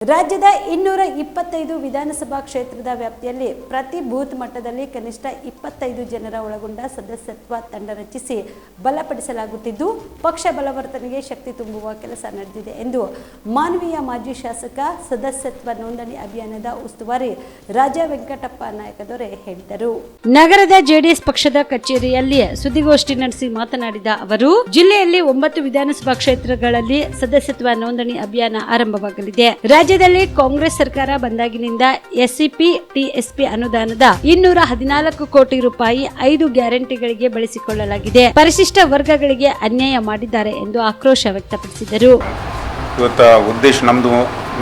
ರಾಜ್ಯದ 225 ವಿಧಾನಸಭಾ ಕ್ಷೇತ್ರದ ವ್ಯಾಪ್ತಿಯಲ್ಲಿ ಪ್ರತಿ ಬೂತ್ ಮಟ್ಟದಲ್ಲಿ ಕನಿಷ್ಠ 25 ಜನರ ಒಳಗೊಂಡ ಸದಸ್ಯತ್ವ ತಂಡ ರಚಿಸಿ ಬಲಪಡಿಸಲಾಗುತ್ತಿದ್ದು ಪಕ್ಷ ಬಲವರ್ಧನೆಗೆ ಶಕ್ತಿ ತುಂಬುವ ಕೆಲಸ ನಡೆದಿದೆ ಎಂದು ಮಾನವೀಯ ಮಾಜಿ ಶಾಸಕ ಸದಸ್ಯತ್ವ ನೋಂದಣಿ ಅಭಿಯಾನದ ಉಸ್ತುವಾರಿ ರಾಜಾ ವೆಂಕಟಪ್ಪ ನಾಯಕದೊರೆ ಹೇಳಿದರು. ನಗರದ ಜೆಡಿಎಸ್ ಪಕ್ಷದ ಕಚೇರಿಯಲ್ಲಿ ಸುದ್ದಿಗೋಷ್ಠಿ ನಡೆಸಿ ಮಾತನಾಡಿದ ಅವರು, ಜಿಲ್ಲೆಯಲ್ಲಿ 9 ವಿಧಾನಸಭಾ ಕ್ಷೇತ್ರಗಳಲ್ಲಿ ಸದಸ್ಯತ್ವ ನೋಂದಣಿ ಅಭಿಯಾನ ಆರಂಭವಾಗಲಿದೆ. ರಾಜ್ಯದಲ್ಲಿ ಕಾಂಗ್ರೆಸ್ ಸರ್ಕಾರ ಬಂದಾಗಿನಿಂದ ಎಸ್ಸಿಪಿ ಟಿಎಸ್ಪಿ ಅನುದಾನದ 214 ಕೋಟಿ ರೂಪಾಯಿ 5 ಗ್ಯಾರಂಟಿಗಳಿಗೆ ಬಳಸಿಕೊಳ್ಳಲಾಗಿದೆ. ಪರಿಶಿಷ್ಟ ವರ್ಗಗಳಿಗೆ ಅನ್ಯಾಯ ಮಾಡಿದ್ದಾರೆ ಎಂದು ಆಕ್ರೋಶ ವ್ಯಕ್ತಪಡಿಸಿದರು. ಇವತ್ತ ಉದ್ದೇಶ ನಮ್ಮದು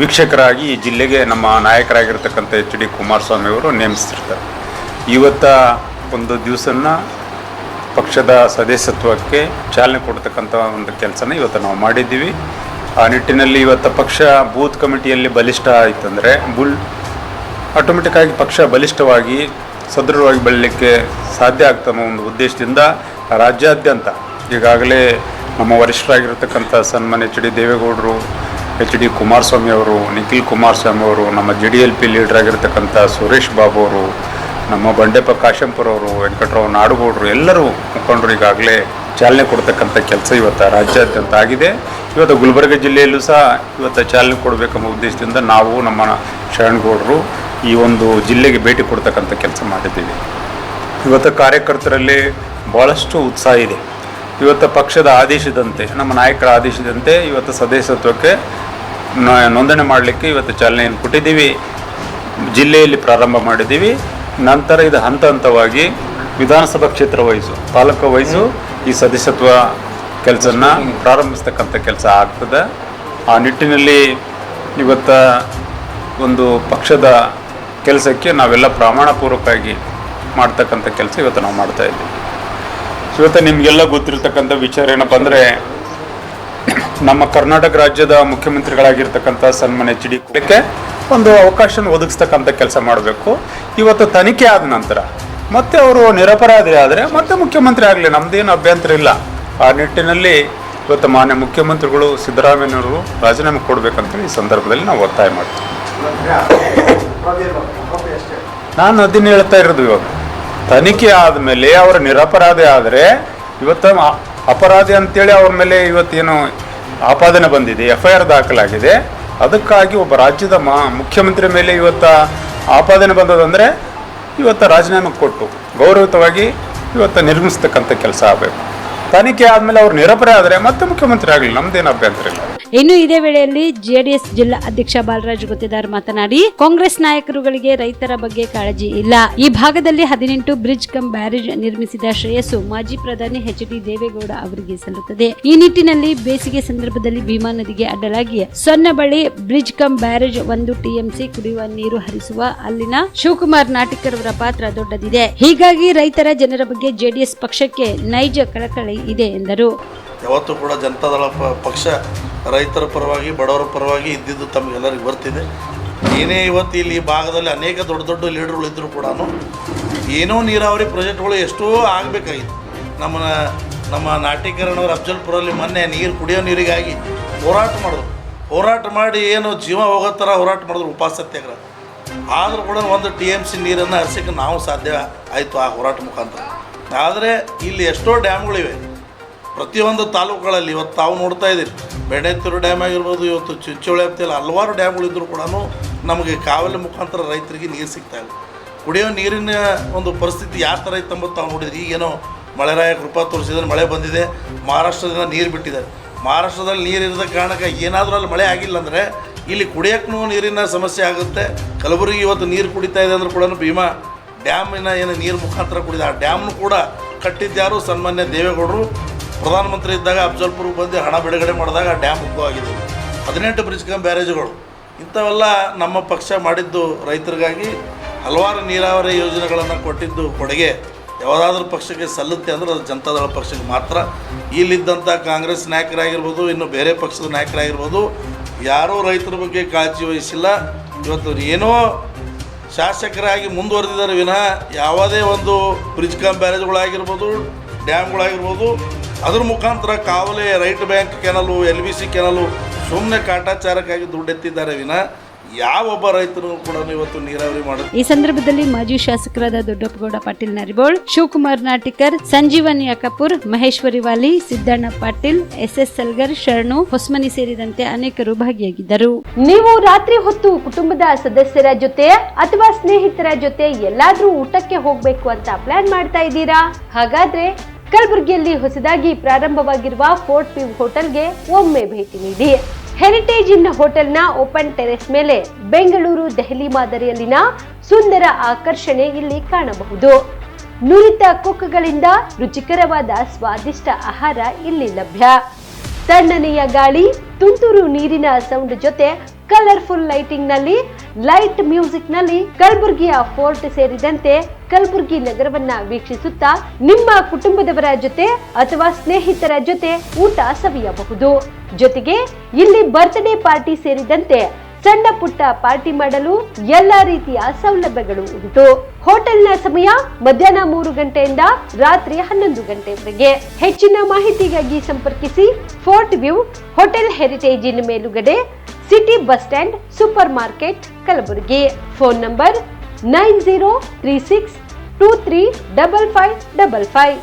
ವೀಕ್ಷಕರಾಗಿ ಈ ಜಿಲ್ಲೆಗೆ ನಮ್ಮ ನಾಯಕರಾಗಿರ್ತಕ್ಕಂಥ ಎಚ್ ಡಿ ಕುಮಾರಸ್ವಾಮಿ ಅವರು ನೇಮಿಸ್ತಿರ್ತಾರೆ. ಇವತ್ತ ಒಂದು ದಿವಸನ ಪಕ್ಷದ ಸದಸ್ಯತ್ವಕ್ಕೆ ಚಾಲನೆ ಕೊಡ್ತಕ್ಕಂಥ ಒಂದು ಕೆಲಸನ ಇವತ್ತು ನಾವು ಮಾಡಿದ್ದೀವಿ. ಆ ನಿಟ್ಟಿನಲ್ಲಿ ಇವತ್ತು ಪಕ್ಷ ಬೂತ್ ಕಮಿಟಿಯಲ್ಲಿ ಬಲಿಷ್ಠ ಆಯಿತಂದರೆ ಆಟೋಮೆಟಿಕ್ಕಾಗಿ ಪಕ್ಷ ಬಲಿಷ್ಠವಾಗಿ ಸದೃಢವಾಗಿ ಬೆಳಲಿಕ್ಕೆ ಸಾಧ್ಯ ಆಗ್ತನ್ನೋ ಒಂದು ಉದ್ದೇಶದಿಂದ ರಾಜ್ಯಾದ್ಯಂತ ಈಗಾಗಲೇ ನಮ್ಮ ವರಿಷ್ಠರಾಗಿರ್ತಕ್ಕಂಥ ಸನ್ಮಾನ್ಯ ಎಚ್ ಡಿ ದೇವೇಗೌಡರು, ಎಚ್ ಡಿ ಕುಮಾರಸ್ವಾಮಿ ಅವರು, ನಿಖಿಲ್ ಕುಮಾರಸ್ವಾಮಿ ಅವರು, ನಮ್ಮ JDLP ಲೀಡರ್ ಆಗಿರ್ತಕ್ಕಂಥ ಸುರೇಶ್ ಬಾಬು ಅವರು, ನಮ್ಮ ಬಂಡೆಪ್ಪ ಕಾಶಂಪುರ ಅವರು, ವೆಂಕಟರಾವ್ ನಾಡಗೌಡರು ಎಲ್ಲರೂ ಮುಖಂಡರು ಈಗಾಗಲೇ ಚಾಲನೆ ಕೊಡ್ತಕ್ಕಂಥ ಕೆಲಸ ಇವತ್ತು ರಾಜ್ಯಾದ್ಯಂತ ಆಗಿದೆ. ಇವತ್ತು ಗುಲ್ಬರ್ಗ ಜಿಲ್ಲೆಯಲ್ಲೂ ಸಹ ಇವತ್ತು ಚಾಲನೆ ಕೊಡಬೇಕೆಂಬ ಉದ್ದೇಶದಿಂದ ನಾವು ನಮ್ಮ ಶರಣಗೌಡರು ಈ ಒಂದು ಜಿಲ್ಲೆಗೆ ಭೇಟಿ ಕೊಡ್ತಕ್ಕಂಥ ಕೆಲಸ ಮಾಡಿದ್ದೀವಿ. ಇವತ್ತು ಕಾರ್ಯಕರ್ತರಲ್ಲಿ ಭಾಳಷ್ಟು ಉತ್ಸಾಹ ಇದೆ. ಇವತ್ತು ಪಕ್ಷದ ಆದೇಶದಂತೆ, ನಮ್ಮ ನಾಯಕರ ಆದೇಶದಂತೆ ಇವತ್ತು ಸದಸ್ಯತ್ವಕ್ಕೆ ನೋಂದಣಿ ಮಾಡಲಿಕ್ಕೆ ಇವತ್ತು ಚಾಲನೆಯನ್ನು ಕೊಟ್ಟಿದ್ದೀವಿ. ಜಿಲ್ಲೆಯಲ್ಲಿ ಪ್ರಾರಂಭ ಮಾಡಿದ್ದೀವಿ. ನಂತರ ಇದು ಹಂತ ಹಂತವಾಗಿ ವಿಧಾನಸಭಾ ಕ್ಷೇತ್ರ ವೈಸು, ತಾಲೂಕು ವೈಸು ಈ ಸದಸ್ಯತ್ವ ಕೆಲಸನ ಪ್ರಾರಂಭಿಸ್ತಕ್ಕಂಥ ಕೆಲಸ ಆಗ್ತದೆ. ಆ ನಿಟ್ಟಿನಲ್ಲಿ ಇವತ್ತ ಒಂದು ಪಕ್ಷದ ಕೆಲಸಕ್ಕೆ ನಾವೆಲ್ಲ ಪ್ರಮಾಣಪೂರ್ವಕವಾಗಿ ಮಾಡ್ತಕ್ಕಂಥ ಕೆಲಸ ಇವತ್ತು ನಾವು ಮಾಡ್ತಾಯಿದ್ದೀವಿ. ಇವತ್ತು ನಿಮಗೆಲ್ಲ ಗೊತ್ತಿರತಕ್ಕಂಥ ವಿಚಾರ ಏನಪ್ಪ ಅಂದರೆ, ನಮ್ಮ ಕರ್ನಾಟಕ ರಾಜ್ಯದ ಮುಖ್ಯಮಂತ್ರಿಗಳಾಗಿರ್ತಕ್ಕಂಥ ಸನ್ಮಾನ್ಯ ಎಚ್ ಡಿ ಕ್ಕೆ ಒಂದು ಅವಕಾಶನ ಒದಗಿಸ್ತಕ್ಕಂಥ ಕೆಲಸ ಮಾಡಬೇಕು. ಇವತ್ತು ತನಿಖೆ ಆದ ನಂತರ ಮತ್ತೆ ಅವರು ನಿರಪರಾಧಿ ಆದರೆ ಮತ್ತೆ ಮುಖ್ಯಮಂತ್ರಿ ಆಗಲಿ, ನಮ್ಮದೇನು ಅಭ್ಯಂತರ ಇಲ್ಲ. ಆ ನಿಟ್ಟಿನಲ್ಲಿ ಇವತ್ತು ಮಾನ್ಯ ಮುಖ್ಯಮಂತ್ರಿಗಳು ಸಿದ್ದರಾಮಯ್ಯನವರು ರಾಜೀನಾಮೆ ಕೊಡಬೇಕಂತೇಳಿ ಈ ಸಂದರ್ಭದಲ್ಲಿ ನಾವು ಒತ್ತಾಯ ಮಾಡ್ತೀವಿ. ನಾನು ಅದನ್ನು ಹೇಳ್ತಾ ಇರೋದು, ಇವಾಗ ತನಿಖೆ ಆದಮೇಲೆ ಅವರು ನಿರಪರಾಧಿ ಆದರೆ ಇವತ್ತು ಅಪರಾಧಿ ಅಂತೇಳಿ ಅವ್ರ ಮೇಲೆ ಇವತ್ತೇನು ಆಪಾದನೆ ಬಂದಿದೆ, FIR ದಾಖಲಾಗಿದೆ. ಅದಕ್ಕಾಗಿ ಒಬ್ಬ ರಾಜ್ಯದ ಮುಖ್ಯಮಂತ್ರಿ ಮೇಲೆ ಇವತ್ತು ಆಪಾದನೆ ಬಂದದಂದರೆ ಇವತ್ತು ರಾಜೀನಾಮೆ ಕೊಟ್ಟು ಗೌರವಯುತವಾಗಿ ಇವತ್ತು ನಿರ್ಮಿಸ್ತಕ್ಕಂಥ ಕೆಲಸ ಆಗಬೇಕು. ತನಿಖೆ ಆದಮೇಲೆ ಅವ್ರು ನಿರಪರಾಧಿ ಆದರೆ ಮತ್ತೆ ಮುಖ್ಯಮಂತ್ರಿ ಆಗಲಿ, ನಮ್ದೇನು ಅಭ್ಯಂತರ ಇಲ್ಲ. ಇನ್ನು ಇದೇ ವೇಳೆಯಲ್ಲಿ ಜೆಡಿಎಸ್ ಜಿಲ್ಲಾ ಅಧ್ಯಕ್ಷ ಬಾಲರಾಜ್ ಗುತ್ತೇದಾರ್ ಮಾತನಾಡಿ, ಕಾಂಗ್ರೆಸ್ ನಾಯಕರುಗಳಿಗೆ ರೈತರ ಬಗ್ಗೆ ಕಾಳಜಿ ಇಲ್ಲ. ಈ ಭಾಗದಲ್ಲಿ 18 ಬ್ರಿಡ್ಜ್ ಕಮ್ ಬ್ಯಾರೇಜ್ ನಿರ್ಮಿಸಿದ ಶ್ರೇಯಸ್ಸು ಮಾಜಿ ಪ್ರಧಾನಿ ಎಚ್ ಡಿ ದೇವೇಗೌಡ ಅವರಿಗೆ ಸಲ್ಲುತ್ತದೆ. ಈ ನಿಟ್ಟಿನಲ್ಲಿ ಬೇಸಿಗೆ ಸಂದರ್ಭದಲ್ಲಿ ಭೀಮಾ ನದಿಗೆ ಅಡ್ಡಲಾಗಿ ಸೊನ್ನಬಳ್ಳಿ ಬ್ರಿಡ್ಜ್ ಕಮ್ ಬ್ಯಾರೇಜ್ 1 TMC ಕುಡಿಯುವ ನೀರು ಹರಿಸುವ ಅಲ್ಲಿನ ಶಿವಕುಮಾರ್ ನಾಟಿಕರ್ ಅವರ ಪಾತ್ರ ದೊಡ್ಡದಿದೆ. ಹೀಗಾಗಿ ರೈತರ ಜನರ ಬಗ್ಗೆ ಜೆಡಿಎಸ್ ಪಕ್ಷಕ್ಕೆ ನೈಜ ಕಳಕಳಿ ಇದೆ ಎಂದರು. ಯಾವತ್ತೂ ಕೂಡ ಜನತಾದಳ ಪಕ್ಷ ರೈತರ ಪರವಾಗಿ, ಬಡವರ ಪರವಾಗಿ ಇದ್ದಿದ್ದು ತಮಗೆಲ್ಲರಿಗೂ ಬರ್ತಿದೆ. ಏನೇ ಇವತ್ತು ಇಲ್ಲಿ ಈ ಭಾಗದಲ್ಲಿ ಅನೇಕ ದೊಡ್ಡ ದೊಡ್ಡ ಲೀಡರ್ಗಳು ಇದ್ದರೂ ಕೂಡ ಏನೋ ನೀರಾವರಿ ಪ್ರಾಜೆಕ್ಟ್ಗಳು ಎಷ್ಟೋ ಆಗಬೇಕಾಗಿತ್ತು. ನಮ್ಮ ನಾಟಿಕರಣವರು ಅಫ್ಜಲ್ಪುರಲ್ಲಿ ಮೊನ್ನೆ ಕುಡಿಯೋ ನೀರಿಗಾಗಿ ಹೋರಾಟ ಮಾಡಿ ಏನು ಜೀವ ಹೋಗೋ ಥರ ಹೋರಾಟ ಮಾಡಿದ್ರು, ಉಪವಾಸ ಸತ್ಯಾಗ್ರಹ. ಆದರೂ ಕೂಡ 1 TMC ನೀರನ್ನು ಹರಿಸೋಕ್ಕೆ ನಾವು ಸಾಧ್ಯ ಆಯಿತು ಆ ಹೋರಾಟ ಮುಖಾಂತರ. ಆದರೆ ಇಲ್ಲಿ ಎಷ್ಟೋ ಡ್ಯಾಮ್ಗಳಿವೆ ಪ್ರತಿಯೊಂದು ತಾಲೂಕುಗಳಲ್ಲಿ. ಇವತ್ತು ತಾವು ನೋಡ್ತಾ ಇದ್ದೀರಿ, ಬೆಣ್ಣೆತ್ತೂರು ಡ್ಯಾಮ್ ಆಗಿರ್ಬೋದು, ಇವತ್ತು ಚಿಂಚೋಳಿ ಹತ್ತಿಯಲ್ಲಿ ಹಲವಾರು ಡ್ಯಾಮ್ಗಳಿದ್ದರೂ ಕೂಡ ನಮಗೆ ಕಾವಲಿ ಮುಖಾಂತರ ರೈತರಿಗೆ ನೀರು ಸಿಗ್ತಾಯಿಲ್ಲ. ಕುಡಿಯೋ ನೀರಿನ ಒಂದು ಪರಿಸ್ಥಿತಿ ಯಾವ ಥರ ಇತ್ತು ಅಂಬತ್ತು ತಾವು ನೋಡಿದ್ರಿ. ಈಗೇನೋ ಮಳೆರಾಯ ಕೃಪಾ ತೋರಿಸಿದ್ರೆ ಮಳೆ ಬಂದಿದೆ, ಮಹಾರಾಷ್ಟ್ರದಿಂದ ನೀರು ಬಿಟ್ಟಿದ್ದಾರೆ. ಮಹಾರಾಷ್ಟ್ರದಲ್ಲಿ ನೀರು ಇರದ ಕಾರಣಕ್ಕೆ ಏನಾದರೂ ಅಲ್ಲಿ ಮಳೆ ಆಗಿಲ್ಲ ಅಂದರೆ ಇಲ್ಲಿ ಕುಡಿಯೋಕ್ಕೂ ನೀರಿನ ಸಮಸ್ಯೆ ಆಗುತ್ತೆ. ಕಲಬುರಗಿ ಇವತ್ತು ನೀರು ಕುಡಿತಾ ಇದೆ ಅಂದರೂ ಕೂಡ ಭೀಮಾ ಡ್ಯಾಮಿನ ಏನು ನೀರು ಮುಖಾಂತರ ಕುಡಿದ ಆ ಡ್ಯಾಮ್ನು ಕೂಡ ಕಟ್ಟಿದ್ಯಾರು ಸನ್ಮಾನ್ಯ ದೇವೇಗೌಡರು ಪ್ರಧಾನಮಂತ್ರಿ ಇದ್ದಾಗ ಅಫ್ಜಲ್ಪುರ್ಗೆ ಬಂದು ಹಣ ಬಿಡುಗಡೆ ಮಾಡಿದಾಗ ಆ ಡ್ಯಾಮ್ ಉದ್ಭವವಾಗಿದೆ. 18 ಬ್ರಿಡ್ಜ್ ಕಮ್ ಬ್ಯಾರೇಜ್ಗಳು ಇಂಥವೆಲ್ಲ ನಮ್ಮ ಪಕ್ಷ ಮಾಡಿದ್ದು ರೈತರಿಗಾಗಿ. ಹಲವಾರು ನೀರಾವರಿ ಯೋಜನೆಗಳನ್ನು ಕೊಟ್ಟಿದ್ದು ಕೊಡುಗೆ ಯಾವುದಾದ್ರೂ ಪಕ್ಷಕ್ಕೆ ಸಲ್ಲುತ್ತೆ ಅಂದರೆ ಅದು ಜನತಾದಳ ಪಕ್ಷಕ್ಕೆ ಮಾತ್ರ. ಇಲ್ಲಿದ್ದಂಥ ಕಾಂಗ್ರೆಸ್ ನಾಯಕರಾಗಿರ್ಬೋದು, ಇನ್ನು ಬೇರೆ ಪಕ್ಷದ ನಾಯಕರಾಗಿರ್ಬೋದು, ಯಾರೂ ರೈತರ ಬಗ್ಗೆ ಕಾಳಜಿ ವಹಿಸಿಲ್ಲ. ಇವತ್ತು ಏನೋ ಶಾಸಕರಾಗಿ ಮುಂದುವರೆದಿದ್ದಾರೆ ವಿನಃ ಯಾವುದೇ ಒಂದು ಬ್ರಿಡ್ಜ್ ಕಮ್ ಬ್ಯಾರೇಜ್ಗಳಾಗಿರ್ಬೋದು, ಡ್ಯಾಮ್ಗಳಾಗಿರ್ಬೋದು, ಅದ್ರ ಮುಖಾಂತರ ಕಾವಲೆ ರೈಟ್ ಬ್ಯಾಂಕ್ ಕೆನಲು, LBC ಕೆನಲು ಸುಮ್ಮನೆ ಕಾಟಾಚಾರಕ್ಕಾಗಿ ದುಡ್ಡೆತ್ತಿದ್ದಾರೆ ವಿನ ಯಾವೊಬ್ಬ ರೈತರು ಕೂಡ ಇವತ್ತು ನೀರಾವರಿ ಮಾಡೋದು. ಈ ಸಂದರ್ಭದಲ್ಲಿ ಮಾಜಿ ಶಾಸಕರಾದ ದೊಡ್ಡಪ್ಪಗೌಡ ಪಾಟೀಲ್ ನರಿಬೋಳ್, ಶಿವಕುಮಾರ್ ನಾಟಿಕರ್, ಸಂಜೀವನ್ ಯಾಕಪುರ್, ಮಹೇಶ್ವರಿ ವಾಲಿ, ಸಿದ್ದಣ್ಣ ಪಾಟೀಲ್, SS ಸಲ್ಗರ್, ಶರಣು ಹೊಸ್ಮನಿ ಸೇರಿದಂತೆ ಅನೇಕರು ಭಾಗಿಯಾಗಿದ್ದರು. ನೀವು ರಾತ್ರಿ ಹೊತ್ತು ಕುಟುಂಬದ ಸದಸ್ಯರ ಜೊತೆ ಅಥವಾ ಸ್ನೇಹಿತರ ಜೊತೆ ಎಲ್ಲಾದ್ರೂ ಊಟಕ್ಕೆ ಹೋಗ್ಬೇಕು ಅಂತ ಪ್ಲಾನ್ ಮಾಡ್ತಾ ಇದ್ದೀರಾ? ಹಾಗಾದ್ರೆ ಕಲಬುರಗಿಯಲ್ಲಿ ಹೊಸದಾಗಿ ಪ್ರಾರಂಭವಾಗಿರುವ ಫೋರ್ಟ್ ವ್ಯೂ ಹೋಟೆಲ್ಗೆ ಒಮ್ಮೆ ಭೇಟಿ ನೀಡಿ. ಹೆರಿಟೇಜ್ ಇನ್ ಹೋಟೆಲ್ನ ಓಪನ್ ಟೆರೆಸ್ ಮೇಲೆ ಬೆಂಗಳೂರು ದೆಹಲಿ ಮಾದರಿಯಲ್ಲಿನ ಸುಂದರ ಆಕರ್ಷಣೆ ಇಲ್ಲಿ ಕಾಣಬಹುದು. ನುರಿತ ಕುಕ್ಗಳಿಂದ ರುಚಿಕರವಾದ ಸ್ವಾದಿಷ್ಟ ಆಹಾರ ಇಲ್ಲಿ ಲಭ್ಯ. ತಣ್ಣನೆಯ ಗಾಳಿ, ತುಂತುರು ನೀರಿನ ಸೌಂಡ್ ಜೊತೆ ಕಲರ್ಫುಲ್ ಲೈಟಿಂಗ್ ನಲ್ಲಿ, ಲೈಟ್ ಮ್ಯೂಸಿಕ್ ನಲ್ಲಿ ಕಲಬುರಗಿಯ ಫೋರ್ಟ್ ಸೇರಿದಂತೆ ಕಲಬುರಗಿ ನಗರವನ್ನ ವೀಕ್ಷಿಸುತ್ತಾ ನಿಮ್ಮ ಕುಟುಂಬದವರ ಜೊತೆ ಅಥವಾ ಸ್ನೇಹಿತರ ಜೊತೆ ಊಟ ಸವಿಯಬಹುದು. ಜೊತೆಗೆ ಇಲ್ಲಿ ಬರ್ತ್ಡೇ ಪಾರ್ಟಿ ಸೇರಿದಂತೆ ಸಣ್ಣ ಪುಟ್ಟ ಪಾರ್ಟಿ ಮಾಡಲು ಎಲ್ಲಾ ರೀತಿಯ ಸೌಲಭ್ಯಗಳು ಉಂಟು. ಹೋಟೆಲ್ನ ಸಮಯ ಮಧ್ಯಾಹ್ನ 3 ಗಂಟೆಯಿಂದ ರಾತ್ರಿ 11 ಗಂಟೆವರೆಗೆ. ಹೆಚ್ಚಿನ ಮಾಹಿತಿಗಾಗಿ ಸಂಪರ್ಕಿಸಿ ಫೋರ್ಟ್ ವ್ಯೂ ಹೋಟೆಲ್, ಹೆರಿಟೇಜ್ ಇನ್ ಮೇಲುಗಡೆ, city bus stand, super market, Kalaburagi. Phone number 9036235555.